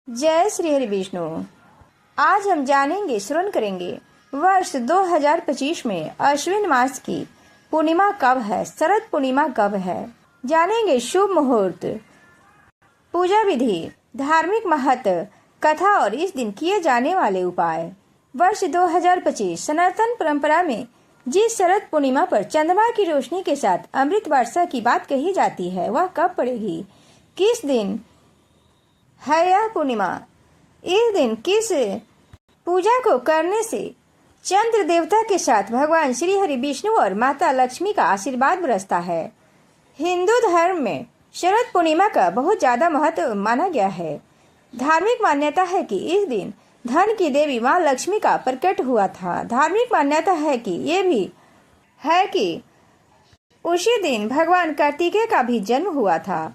जय श्री हरि विष्णु। आज हम जानेंगे, श्रवण करेंगे वर्ष 2025 में अश्विन मास की पूर्णिमा कब है, शरद पूर्णिमा कब है। जानेंगे शुभ मुहूर्त, पूजा विधि, धार्मिक महत्व, कथा और इस दिन किए जाने वाले उपाय। वर्ष 2025 सनातन परंपरा में जिस शरद पूर्णिमा पर चंद्रमा की रोशनी के साथ अमृत वर्षा की बात कही जाती है, वह कब पड़ेगी, किस दिन है यह पूर्णिमा, इस दिन किस पूजा को करने से चंद्र देवता के साथ भगवान श्री हरि विष्णु और माता लक्ष्मी का आशीर्वाद बरसता है। हिंदू धर्म में शरद पूर्णिमा का बहुत ज्यादा महत्व माना गया है। धार्मिक मान्यता है कि इस दिन धन की देवी माँ लक्ष्मी का प्रकट हुआ था। धार्मिक मान्यता है कि ये भी है कि उसी दिन भगवान कार्तिकेय का भी जन्म हुआ था।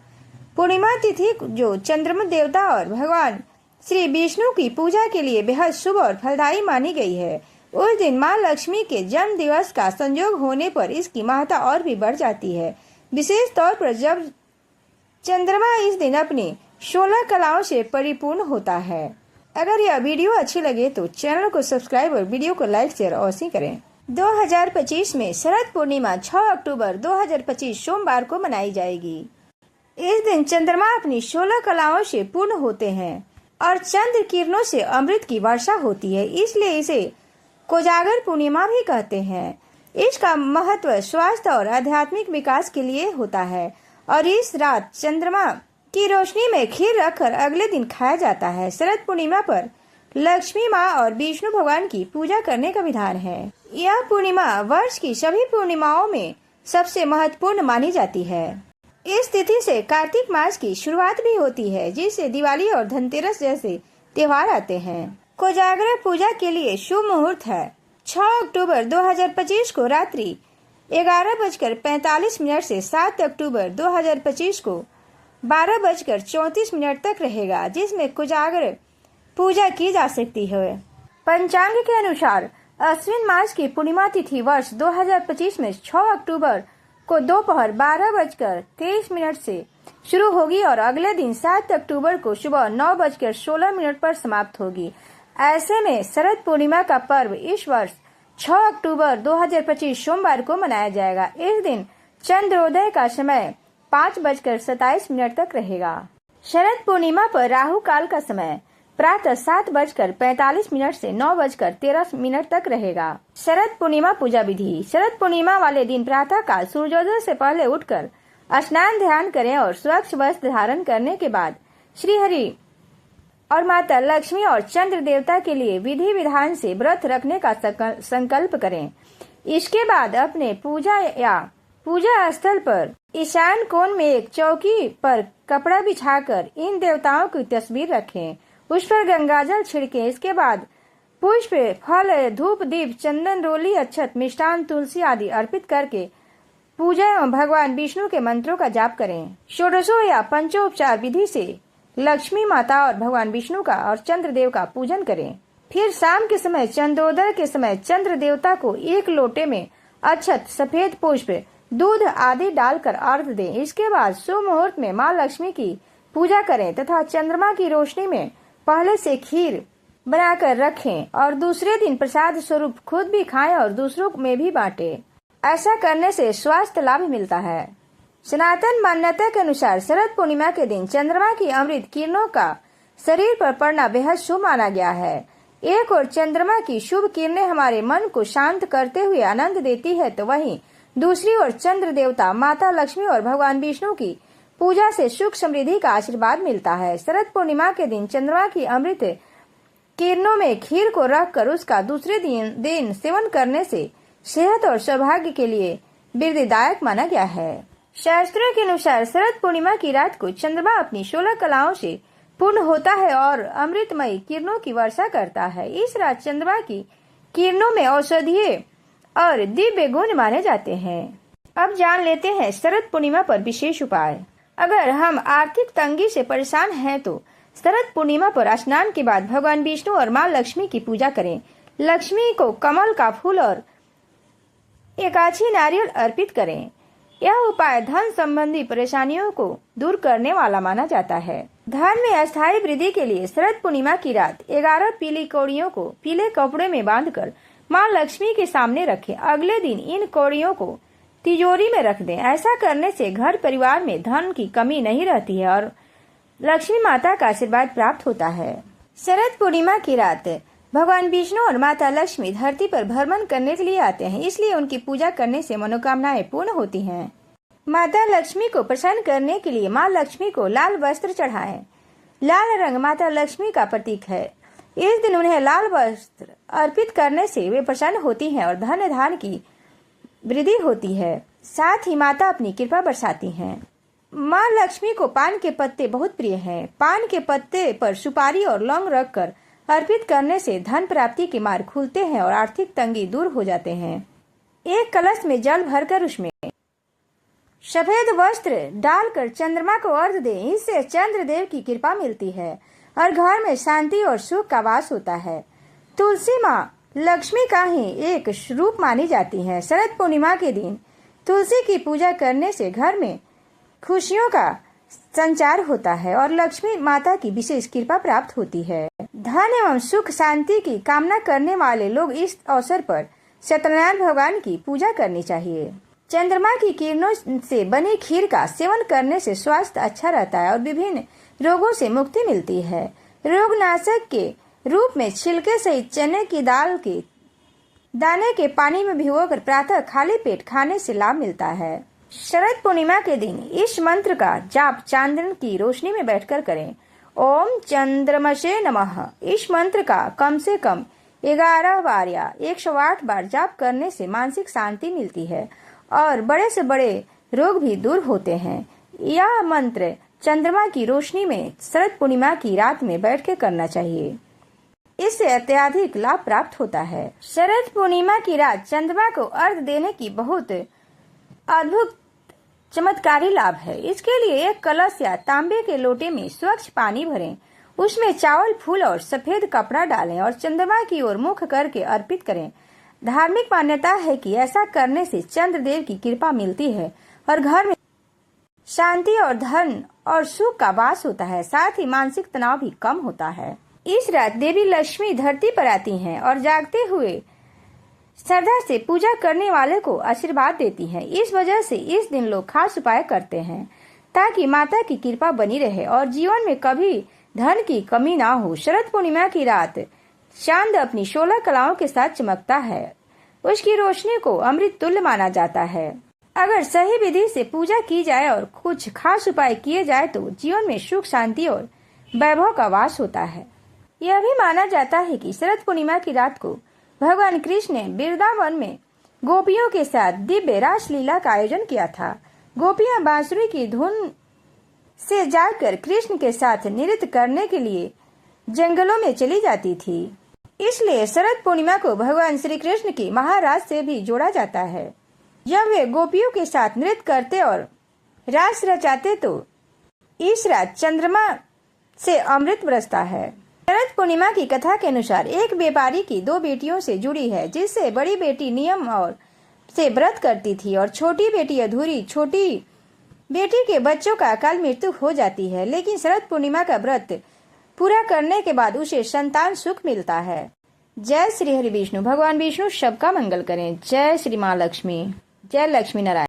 पूर्णिमा तिथि जो चंद्रमा देवता और भगवान श्री विष्णु की पूजा के लिए बेहद शुभ और फलदायी मानी गई है। उस दिन माँ लक्ष्मी के जन्म दिवस का संयोग होने पर इसकी महत्ता और भी बढ़ जाती है। विशेष तौर पर जब चंद्रमा इस दिन अपनी 16 कलाओं से परिपूर्ण होता है। अगर यह वीडियो अच्छी लगे तो चैनल को सब्सक्राइब और वीडियो को लाइक शेयर अवश्य करें। 2025 में शरद पूर्णिमा 6 अक्टूबर 2025 सोमवार को मनाई जाएगी। इस दिन चंद्रमा अपनी 16 कलाओं से पूर्ण होते हैं और चंद्र किरणों से अमृत की वर्षा होती है, इसलिए इसे कोजागर पूर्णिमा भी कहते हैं। इसका महत्व स्वास्थ्य और आध्यात्मिक विकास के लिए होता है और इस रात चंद्रमा की रोशनी में खीर रखकर अगले दिन खाया जाता है। शरद पूर्णिमा पर लक्ष्मी माँ और विष्णु भगवान की पूजा करने का विधान है। यह पूर्णिमा वर्ष की सभी पूर्णिमाओं में सबसे महत्वपूर्ण मानी जाती है। इस तिथि से कार्तिक मास की शुरुआत भी होती है, जिससे दिवाली और धनतेरस जैसे त्योहार आते हैं। कोजागरा पूजा के लिए शुभ मुहूर्त है 6 अक्टूबर 2025 को रात्रि 11:45 से 7 अक्टूबर 2025 को 12:34 तक रहेगा, जिसमें कोजागर पूजा की जा सकती है। पंचांग के अनुसार अश्विन मास की पूर्णिमा तिथि वर्ष 2025 में 6 अक्टूबर को दोपहर 12:23 से शुरू होगी और अगले दिन 7 अक्टूबर को सुबह 9:16 पर समाप्त होगी। ऐसे में शरद पूर्णिमा का पर्व इस वर्ष 6 अक्टूबर 2025 सोमवार को मनाया जाएगा। इस दिन चंद्रोदय का समय 5:27 तक रहेगा। शरद पूर्णिमा पर राहु काल का समय प्रातः 7:45 से 9:13 तक रहेगा। शरद पूर्णिमा पूजा विधि। शरद पूर्णिमा वाले दिन प्रातः काल सूर्योदय से पहले उठकर स्नान ध्यान करें और स्वच्छ वस्त्र धारण करने के बाद श्री हरि और माता लक्ष्मी और चंद्र देवता के लिए विधि विधान से व्रत रखने का संकल्प करें। इसके बाद अपने पूजा स्थल पर ईशान कोण में एक चौकी पर कपड़ा बिछाकर इन देवताओं की तस्वीर रखें। उस पर गंगाजल छिड़कें। इसके बाद पुष्प, फल, धूप, दीप, चंदन, रोली, अक्षत, मिष्ठान, तुलसी आदि अर्पित करके पूजा एवं भगवान विष्णु के मंत्रों का जाप करें। षोडशों या पंचोपचार विधि से लक्ष्मी माता और भगवान विष्णु का और चंद्र देव का पूजन करें। फिर शाम के समय चंद्रोदय के समय चंद्र देवता को एक लोटे में अक्षत, सफेद पुष्प, दूध आदि डालकर अर्घ्य दें। इसके बाद शुभ मुहूर्त में माँ लक्ष्मी की पूजा करें तथा चंद्रमा की रोशनी में पहले से खीर बनाकर रखें और दूसरे दिन प्रसाद स्वरूप खुद भी खाएं और दूसरों में भी बांटें। ऐसा करने से स्वास्थ्य लाभ मिलता है। सनातन मान्यता के अनुसार शरद पूर्णिमा के दिन चंद्रमा की अमृत किरणों का शरीर पर पड़ना बेहद शुभ माना गया है। एक और चंद्रमा की शुभ किरणें हमारे मन को शांत करते हुए आनंद देती है, तो वहीं दूसरी ओर चंद्र देवता, माता लक्ष्मी और भगवान विष्णु की पूजा से सुख समृद्धि का आशीर्वाद मिलता है। शरद पूर्णिमा के दिन चंद्रमा की अमृत किरणों में खीर को रखकर उसका दूसरे दिन सेवन करने से सेहत और सौभाग्य के लिए वृद्धिदायक माना गया है। शास्त्रों के अनुसार शरद पूर्णिमा की रात को चंद्रमा अपनी 16 कलाओं से पूर्ण होता है और अमृतमयी किरणों की वर्षा करता है। इस रात चंद्रमा की किरणों में औषधीय और दिव्य गुण माने जाते हैं। अब जान लेते हैं शरद पूर्णिमा पर विशेष उपाय। अगर हम आर्थिक तंगी से परेशान हैं तो शरद पूर्णिमा पर स्नान के बाद भगवान विष्णु और माँ लक्ष्मी की पूजा करें। लक्ष्मी को कमल का फूल और एकाछी नारियल अर्पित करें। यह उपाय धन संबंधी परेशानियों को दूर करने वाला माना जाता है। धन में अस्थायी वृद्धि के लिए शरद पूर्णिमा की रात 11 पीली कौड़ियों को पीले कपड़े में बांधकर मां लक्ष्मी के सामने रखें। अगले दिन इन कौड़ियों को तिजोरी में रख दें। ऐसा करने से घर परिवार में धन की कमी नहीं रहती है और लक्ष्मी माता का आशीर्वाद प्राप्त होता है। शरद पूर्णिमा की रात भगवान विष्णु और माता लक्ष्मी धरती पर भ्रमण करने के लिए आते हैं, इसलिए उनकी पूजा करने से मनोकामनाएं पूर्ण होती हैं। माता लक्ष्मी को प्रसन्न करने के लिए माँ लक्ष्मी को लाल वस्त्र चढ़ाएं। लाल रंग माता लक्ष्मी का प्रतीक है। इस दिन उन्हें लाल वस्त्र अर्पित करने से वे प्रसन्न होती हैं और धन धान की वृद्धि होती है। साथ ही माता अपनी कृपा बरसाती हैं। माँ लक्ष्मी को पान के पत्ते बहुत प्रिय हैं। पान के पत्ते पर सुपारी और लौंग रखकर अर्पित करने से धन प्राप्ति के मार्ग खुलते हैं और आर्थिक तंगी दूर हो जाते हैं। एक कलश में जल भरकर उसमें सफेद वस्त्र डालकर चंद्रमा को अर्घ्य दें। इससे चंद्रदेव की कृपा मिलती है और घर में शांति और सुख का वास होता है। तुलसी माँ लक्ष्मी का ही एक रूप मानी जाती है। शरद पूर्णिमा के दिन तुलसी की पूजा करने से घर में खुशियों का संचार होता है और लक्ष्मी माता की विशेष कृपा प्राप्त होती है। धन एवं सुख शांति की कामना करने वाले लोग इस अवसर पर सत्यनारायण भगवान की पूजा करनी चाहिए। चंद्रमा की किरणों से बनी खीर का सेवन करने से स्वास्थ्य अच्छा रहता है और विभिन्न रोगों से मुक्ति मिलती है। रोगनाशक के रूप में छिलके सहित चने की दाल के दाने के पानी में भिगोकर प्रातः खाली पेट खाने से लाभ मिलता है। शरद पूर्णिमा के दिन इस मंत्र का जाप चांदन की रोशनी में बैठकर करें। ओम चंद्रमसे नमः। इस मंत्र का कम से कम 11 बार या 108 बार जाप करने से मानसिक शांति मिलती है और बड़े से बड़े रोग भी दूर होते हैं। यह मंत्र चंद्रमा की रोशनी में शरद पूर्णिमा की रात में बैठ के करना चाहिए। इससे अत्यधिक लाभ प्राप्त होता है। शरद पूर्णिमा की रात चंद्रमा को अर्घ्य देने की बहुत अद्भुत चमत्कारी लाभ है। इसके लिए एक कलश या तांबे के लोटे में स्वच्छ पानी भरें, उसमें चावल, फूल और सफेद कपड़ा डालें और चंद्रमा की ओर मुख करके अर्पित करें। धार्मिक मान्यता है कि ऐसा करने से चंद्रदेव की कृपा मिलती है और घर में शांति और धन और सुख का वास होता है। साथ ही मानसिक तनाव भी कम होता है। इस रात देवी लक्ष्मी धरती पर आती हैं और जागते हुए श्रद्धा से पूजा करने वाले को आशीर्वाद देती हैं। इस वजह से इस दिन लोग खास उपाय करते हैं ताकि माता की कृपा बनी रहे और जीवन में कभी धन की कमी ना हो। शरद पूर्णिमा की रात चांद अपनी 16 कलाओं के साथ चमकता है। उसकी रोशनी को अमृत तुल्य माना जाता है। अगर सही विधि से पूजा की जाए और कुछ खास उपाय किए जाए तो जीवन में सुख, शांति और वैभव का वास होता है। यह भी माना जाता है कि शरद पूर्णिमा की रात को भगवान कृष्ण ने वृंदावन में गोपियों के साथ दिव्य रासलीला का आयोजन किया था। गोपियां बांसुरी की धुन से जाकर कृष्ण के साथ नृत्य करने के लिए जंगलों में चली जाती थी। इसलिए शरद पूर्णिमा को भगवान श्री कृष्ण की महाराज से भी जोड़ा जाता है। जब वे गोपियों के साथ नृत्य करते और रास रचाते तो इस रात चंद्रमा से अमृत बरसता है। शरद पूर्णिमा की कथा के अनुसार एक व्यापारी की 2 बेटियों से जुड़ी है, जिससे बड़ी बेटी नियम और से व्रत करती थी और छोटी बेटी अधूरी। छोटी बेटी के बच्चों का अकाल मृत्यु हो जाती है, लेकिन शरद पूर्णिमा का व्रत पूरा करने के बाद उसे संतान सुख मिलता है। जय श्री हरि विष्णु। भगवान विष्णु सबका मंगल करें। जय श्री माँ लक्ष्मी। जय लक्ष्मी नारायण।